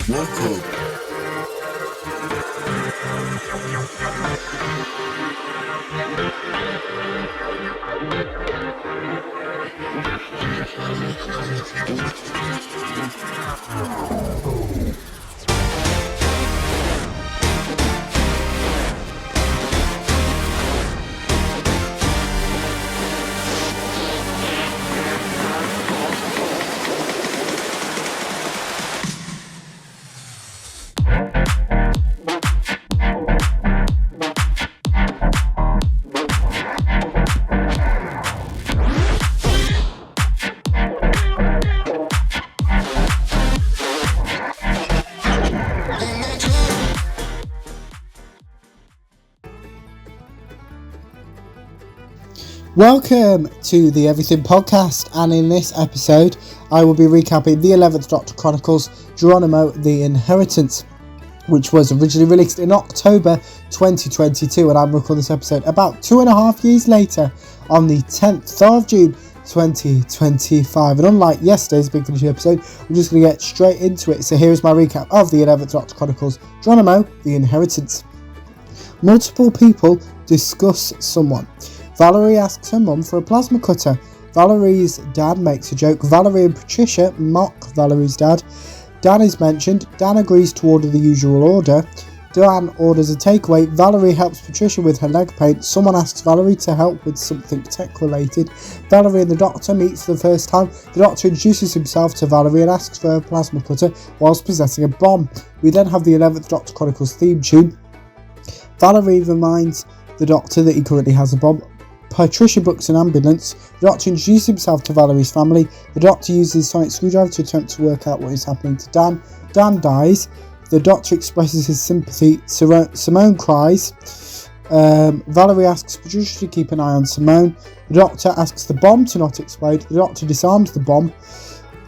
Welcome. Welcome to the Everything Podcast, and in this episode I will be recapping the 11th Doctor Chronicles Geronimo, The Inheritance, which was originally released in October 2022, and I'm recording this episode about 2.5 years later on the 10th of June 2025. And unlike yesterday's Big Finish episode, we're just going to get straight into it. So here is my recap of the 11th Doctor Chronicles Geronimo, The Inheritance. Multiple people discuss someone. Valerie asks her mum for a plasma cutter. Valerie's dad makes a joke. Valerie and Patricia mock Valerie's dad. Dan is mentioned. Dan agrees to order the usual order. Dan orders a takeaway. Valerie helps Patricia with her leg pain. Someone asks Valerie to help with something tech related. Valerie and the doctor meet for the first time. The doctor introduces himself to Valerie and asks for a plasma cutter whilst possessing a bomb. We then have the 11th Doctor Chronicles theme tune. Valerie reminds the doctor that he currently has a bomb. Patricia books an ambulance. The doctor introduces himself to Valerie's family. The doctor uses his sonic screwdriver to attempt to work out what is happening to Dan. Dan dies. The doctor expresses his sympathy. Simone cries. Valerie asks Patricia to keep an eye on Simone. The doctor asks the bomb to not explode. The doctor disarms the bomb.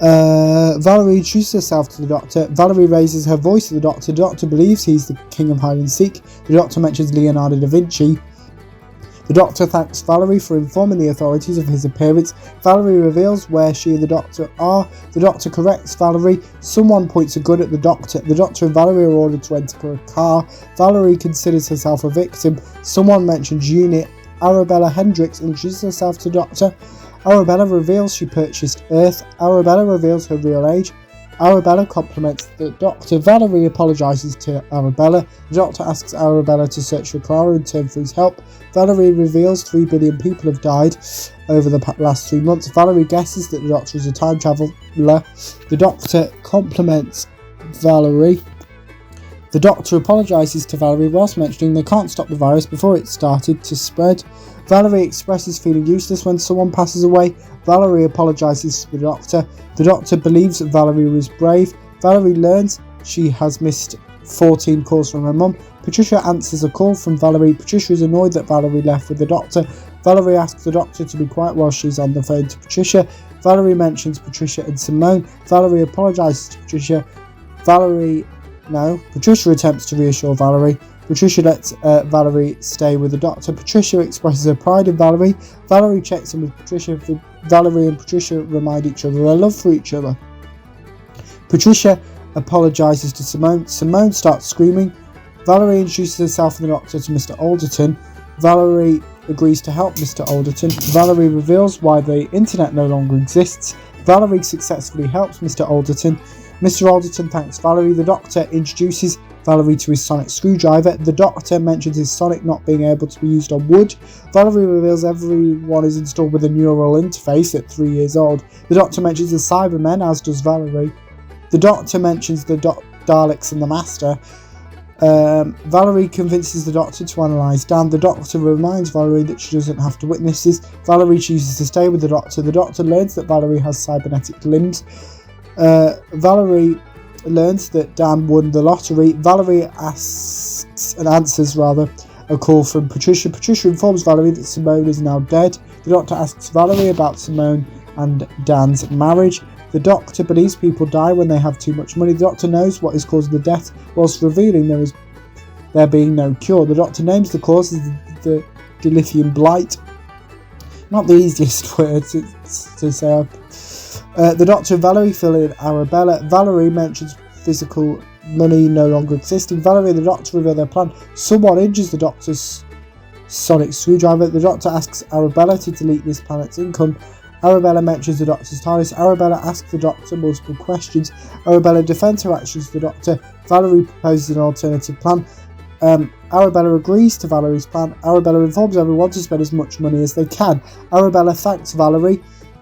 Valerie introduces herself to the doctor. Valerie raises her voice to the doctor. The doctor believes he's the king of hide and seek. The doctor mentions Leonardo da Vinci. The doctor thanks Valerie for informing the authorities of his appearance. Valerie reveals where she and the doctor are. The doctor corrects Valerie. Someone points a gun at the doctor. The doctor and Valerie are ordered to enter a car. Valerie considers herself a victim. Someone mentions unit. Arabella Hendricks introduces herself to the doctor. Arabella reveals she purchased Earth. Arabella reveals her real age. Arabella compliments the doctor. Valerie apologises to Arabella. The doctor asks Arabella to search for Clara in return for his help. Valerie reveals 3 billion people have died over the last 3 months. Valerie guesses that the doctor is a time traveller. The doctor compliments Valerie. The doctor apologises to Valerie whilst mentioning they can't stop the virus before it started to spread. Valerie expresses feeling useless when someone passes away. Valerie apologises to the doctor. The doctor believes that Valerie was brave. Valerie learns she has missed 14 calls from her mum. Patricia answers a call from Valerie. Patricia is annoyed that Valerie left with the doctor. Valerie asks the doctor to be quiet while she's on the phone to Patricia. Valerie mentions Patricia and Simone. Valerie apologises to Patricia. Patricia attempts to reassure Valerie. Patricia lets Valerie stay with the doctor. Patricia expresses her pride in Valerie. Valerie checks in with Patricia. Valerie and Patricia remind each other their love for each other. Patricia apologises to Simone. Simone starts screaming. Valerie introduces herself and the doctor to Mr. Alderton. Valerie agrees to help Mr. Alderton. Valerie reveals why the internet no longer exists. Valerie successfully helps Mr. Alderton. Mr. Alderton thanks Valerie. The doctor introduces Valerie to his sonic screwdriver. The doctor mentions his sonic not being able to be used on wood. Valerie reveals everyone is installed with a neural interface at 3 years old. The doctor mentions the Cybermen, as does Valerie. The doctor mentions the Daleks and the Master. Valerie convinces the doctor to analyse Dan. The doctor reminds Valerie that she doesn't have to witness this. Valerie chooses to stay with the doctor. The doctor learns that Valerie has cybernetic limbs. Valerie learns that Dan won the lottery. Valerie answers a call from Patricia. Patricia informs Valerie that Simone is now dead. The doctor asks Valerie about Simone and Dan's marriage. The doctor believes people die when they have too much money. The doctor knows what is causing the death, whilst revealing there being no cure. The doctor names the cause as the dilithium blight. Not the easiest word to say. The doctor and Valerie fill in Arabella. Valerie mentions physical money no longer existing. Valerie and the Doctor reveal their plan. Someone injures the Doctor's sonic screwdriver. The Doctor asks Arabella to delete this planet's income. Arabella mentions the Doctor's TARDIS. Arabella asks the Doctor multiple questions. Arabella defends her actions to the Doctor. Valerie proposes an alternative plan. Arabella agrees to Valerie's plan. Arabella informs everyone to spend as much money as they can. Arabella thanks Valerie.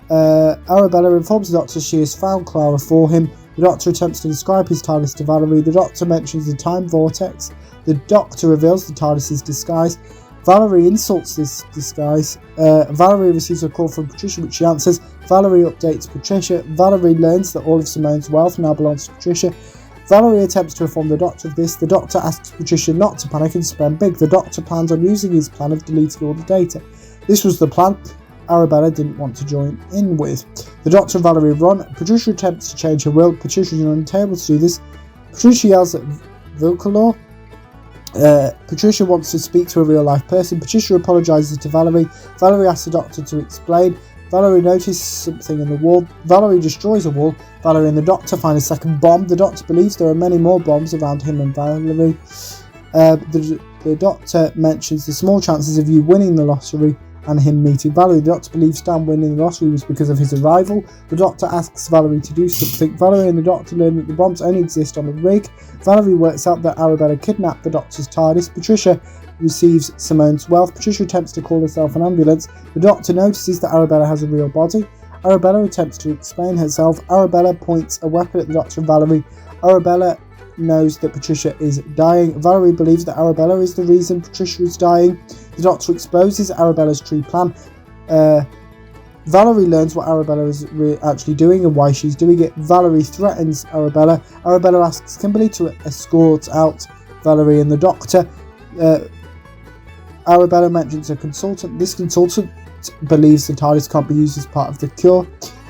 Arabella informs the Doctor she has found Clara for him. The Doctor attempts to describe his TARDIS to Valerie. The Doctor mentions the time vortex. The Doctor reveals the TARDIS's disguise. Valerie insults this disguise. Valerie receives a call from Patricia, which she answers. Valerie updates Patricia. Valerie learns that all of Simone's wealth now belongs to Patricia. Valerie attempts to inform the Doctor of this. The Doctor asks Patricia not to panic and spend big. The Doctor plans on using his plan of deleting all the data. This was the plan Arabella didn't want to join in with. The Doctor and Valerie run. Patricia attempts to change her will. Patricia is unable to do this. Patricia yells at Vocalor. Patricia wants to speak to a real-life person. Patricia apologises to Valerie. Valerie asks the Doctor to explain. Valerie notices something in the wall. Valerie destroys a wall. Valerie and the Doctor find a second bomb. The Doctor believes there are many more bombs around him and Valerie. The Doctor mentions the small chances of you winning the lottery and him meeting Valerie. The Doctor believes Stan winning the lottery was because of his arrival. The Doctor asks Valerie to do something. Valerie and the Doctor learn that the bombs only exist on the rig. Valerie works out that Arabella kidnapped the Doctor's TARDIS. Patricia receives Simone's wealth. Patricia attempts to call herself an ambulance. The Doctor notices that Arabella has a real body. Arabella attempts to explain herself. Arabella points a weapon at the Doctor and Valerie. Arabella knows that Patricia is dying. Valerie believes that Arabella is the reason Patricia is dying. The Doctor exposes Arabella's true plan. Valerie learns what Arabella is actually doing and why she's doing it. Valerie threatens Arabella. Arabella asks Kimberly to escort out Valerie and the Doctor. Arabella mentions a consultant. This consultant believes the TARDIS can't be used as part of the cure.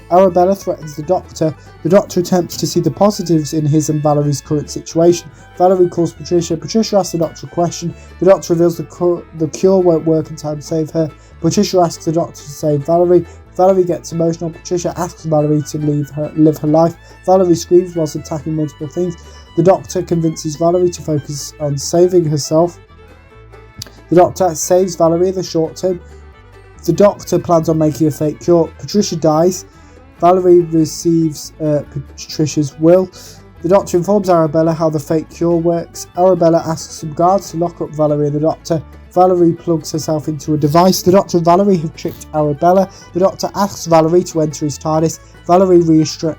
Arabella threatens the Doctor. The Doctor attempts to see the positives in his and Valerie's current situation. Valerie calls Patricia. Patricia asks the Doctor a question. The Doctor reveals the cure won't work in time to save her. Patricia asks the Doctor to save Valerie. Valerie gets emotional. Patricia asks Valerie to live her life. Valerie screams whilst attacking multiple things. The Doctor convinces Valerie to focus on saving herself. The Doctor saves Valerie in the short term. The Doctor plans on making a fake cure. Patricia dies. Valerie receives Patricia's will. The Doctor informs Arabella how the fake cure works. Arabella asks some guards to lock up Valerie and the Doctor. Valerie plugs herself into a device. The Doctor and Valerie have tricked Arabella. The Doctor asks Valerie to enter his TARDIS. Valerie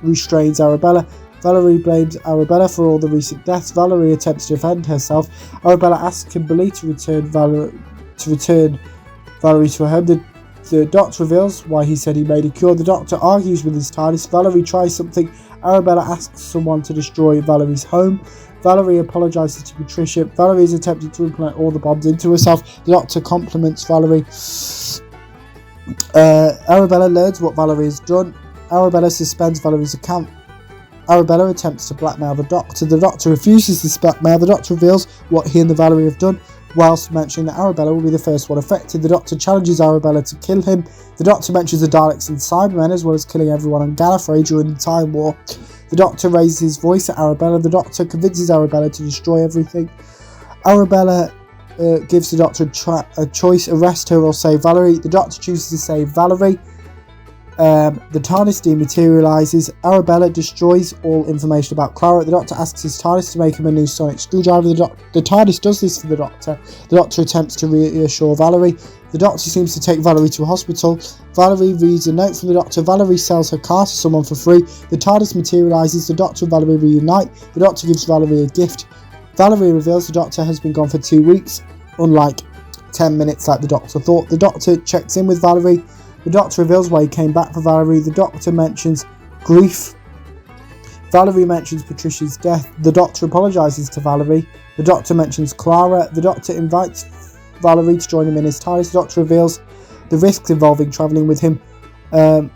restrains Arabella. Valerie blames Arabella for all the recent deaths. Valerie attempts to defend herself. Arabella asks Kimberly to return Valerie to her home. The Doctor reveals why he said he made a cure. The Doctor argues with his TARDIS. Valerie tries something. Arabella asks someone to destroy Valerie's home. Valerie apologises to Patricia. Valerie is attempting to implant all the bombs into herself. The Doctor compliments Valerie. Arabella learns what Valerie has done. Arabella suspends Valerie's account. Arabella attempts to blackmail the Doctor. The Doctor refuses this blackmail. The Doctor reveals what he and the Valerie have done, whilst mentioning that Arabella will be the first one affected. The Doctor challenges Arabella to kill him. The Doctor mentions the Daleks and Cybermen, as well as killing everyone on Gallifrey during the Time War. The Doctor raises his voice at Arabella. The Doctor convinces Arabella to destroy everything. Arabella gives the Doctor a choice: arrest her or save Valerie. The Doctor chooses to save Valerie. The TARDIS dematerialises. Arabella destroys all information about Clara. The Doctor asks his TARDIS to make him a new sonic screwdriver. The TARDIS does this for the Doctor. The Doctor attempts to reassure Valerie. The Doctor seems to take Valerie to a hospital. Valerie reads a note from the Doctor. Valerie sells her car to someone for free. The TARDIS materialises. The Doctor and Valerie reunite. The Doctor gives Valerie a gift. Valerie reveals the Doctor has been gone for 2 weeks, unlike 10 minutes like the Doctor thought. The Doctor checks in with Valerie. The Doctor reveals why he came back for Valerie. The Doctor mentions grief. Valerie mentions Patricia's death. The Doctor apologises to Valerie. The Doctor mentions Clara. The Doctor invites Valerie to join him in his TARDIS. The Doctor reveals the risks involved in travelling with him. Valerie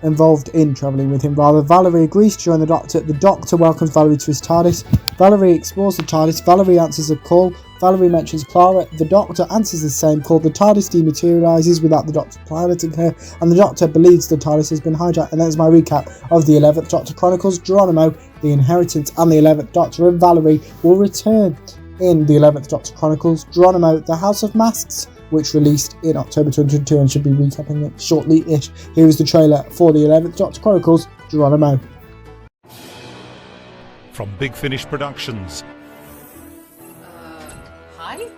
agrees to join the Doctor. The Doctor welcomes Valerie to his TARDIS. Valerie explores the TARDIS. Valerie answers a call. Valerie mentions Clara. The Doctor answers the same call. The TARDIS dematerialises without the Doctor piloting her, and the Doctor believes the TARDIS has been hijacked. And that is my recap of the 11th Doctor Chronicles Geronimo The Inheritance, and the 11th Doctor and Valerie will return in the 11th Doctor Chronicles Geronimo, the House of Masks, which released in October 2022 and should be recapping it shortly-ish. Here is the trailer for the 11th Doctor Chronicles Geronimo. From Big Finish Productions. Hi?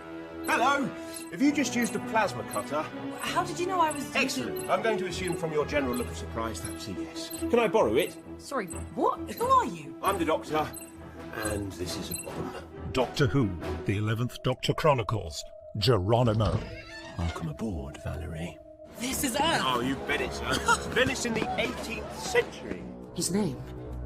Hello! Have you just used a plasma cutter? How did you know I was... Excellent. I'm going to assume from your general look of surprise that's a yes. Can I borrow it? Sorry, what? Who are you? I'm the Doctor, and this is a bomb. Doctor Who, the 11th Doctor Chronicles Geronimo. Welcome aboard, Valerie. This is Earth. Oh, you bet it, sir. Venice in the 18th century. His name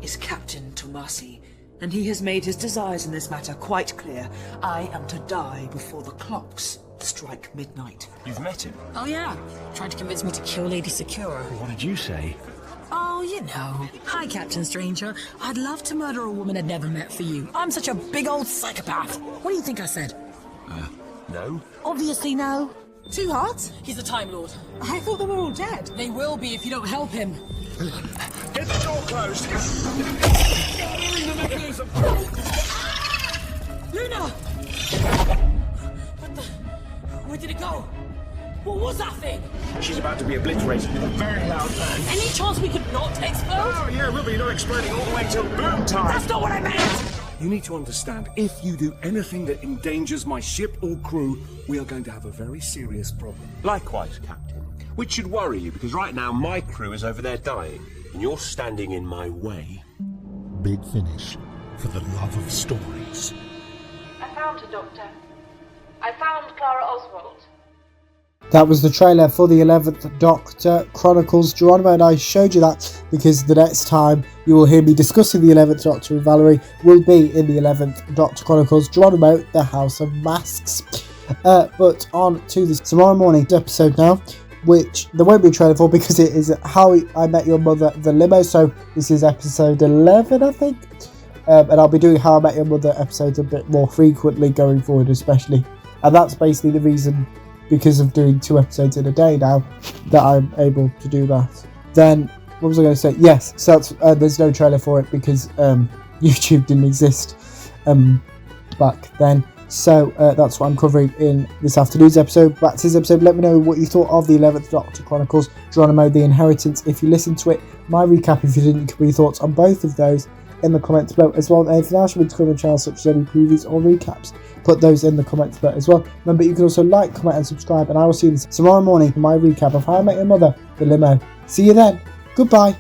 is Captain Tomasi, and he has made his desires in this matter quite clear. I am to die before the clocks strike midnight. You've met him? Oh yeah, tried to convince me to kill Lady Secura. What did you say? Oh, you know. Hi, Captain Stranger. I'd love to murder a woman I'd never met for you. I'm such a big old psychopath. What do you think I said? No. Obviously no. Two hearts? He's a Time Lord. I thought they were all dead. They will be if you don't help him. Get the door closed! Luna! What the... Where did it go? What was that thing? She's about to be obliterated with a very loud bang. Any chance we could not explode? Oh, yeah, we'll be not exploding all the way till boom time. That's not what I meant! You need to understand, if you do anything that endangers my ship or crew, we are going to have a very serious problem. Likewise, Captain. Which should worry you, because right now my crew is over there dying, and you're standing in my way. Big Finish, for the love of stories. I found her, Doctor. I found Clara Oswald. That was the trailer for the 11th Doctor Chronicles Geronimo, and I showed you that because the next time you will hear me discussing the 11th Doctor and Valerie will be in the 11th Doctor Chronicles Geronimo, the House of Masks. But on to this tomorrow morning's episode now, which there won't be a trailer for because it is How I Met Your Mother, the Limo, so this is episode 11, I think. And I'll be doing How I Met Your Mother episodes a bit more frequently going forward, especially. And that's basically the reason, because of doing 2 episodes in a day now, that I'm able to do that. Then, what was I going to say? Yes, so that's, there's no trailer for it because YouTube didn't exist back then. So that's what I'm covering in this afternoon's episode. Back to this episode, let me know what you thought of the 11th Doctor Chronicles Geronimo, The Inheritance. If you listened to it, my recap, if you didn't, give me your thoughts on both of those in the comments below, as well as anything else you want to come on the channel, such as any previews or recaps. Put those in the comments below as well. Remember, you can also like, comment and subscribe, and I will see you tomorrow morning for my recap of How I Met Your Mother, the Limo. See you then. Goodbye.